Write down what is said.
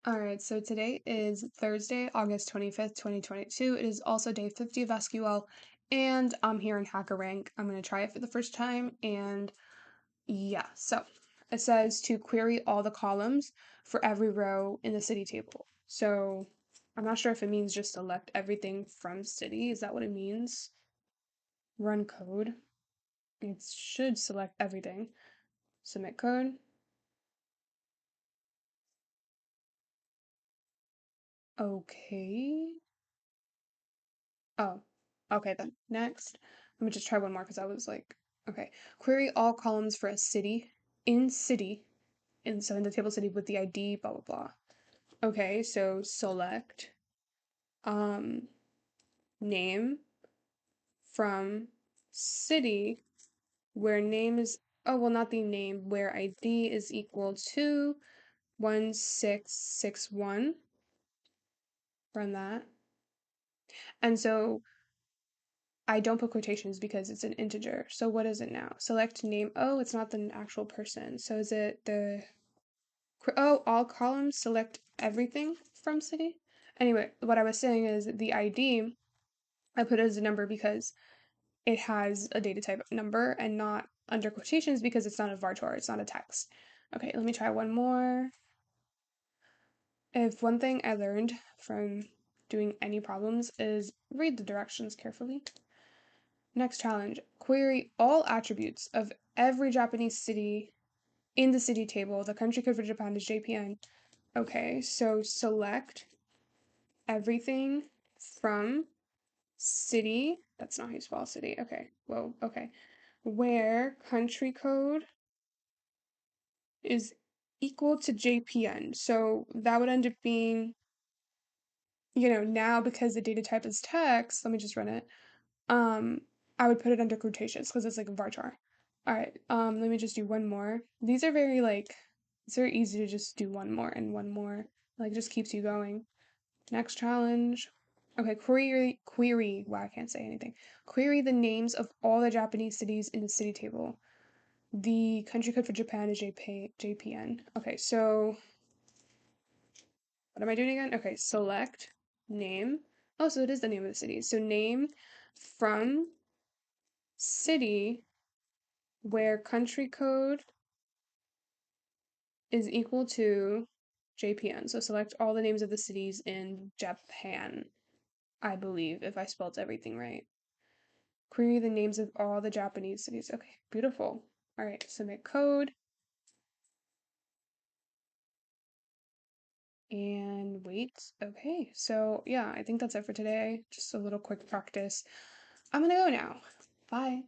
All right, so today is Thursday, August 25th, 2022. It is also day 50 of SQL, and I'm here in HackerRank. I'm going to try it for the first time, and yeah, so it says to query all the columns for every row in the city table. So I'm not sure if it means just select everything from city. Is that what it means? Run code. It should select everything. Submit code. Okay. Oh, okay then. Next, let me just try one more because I was like, okay. Query all columns for a city in city, and so in the table city with the ID, blah blah blah. Okay, so select um name from city where name is not the name where ID is equal to 1661. Run that. And so I don't put quotations because it's an integer. So what is it now? Select name. Oh, it's not the actual person. So is it all columns select everything from city? Anyway, what I was saying is the ID I put as a number because it has a data type number and not under quotations because it's not a varchar, it's not a text. Okay, let me try one more. If one thing I learned from doing any problems is read the directions carefully. Next challenge, query all attributes of every Japanese city in the city table. The country code for Japan is JPN. Okay, so select everything from city. That's not how you spell city. Okay, whoa, okay. Where country code is equal to JPN. So that would end up being, now because the data type is text, let me just run it. Um, I would put it under quotations because it's like a varchar. All right, let me just do one more. These are very it's very easy to just do one more and one more. Like it just keeps you going. Next challenge. Okay, query. Wow, I can't say anything. Query the names of all the Japanese cities in the city table. The country code for Japan is JPN. Okay, so what am I doing again? Okay, select name. Oh, so it is the name of the city. So name from city where country code is equal to JPN. So select all the names of the cities in Japan, I believe, if I spelled everything right. Query the names of all the Japanese cities. Okay, beautiful. All right, submit code. And wait. Okay, so yeah, I think that's it for today. Just a little quick practice. I'm gonna go now. Bye.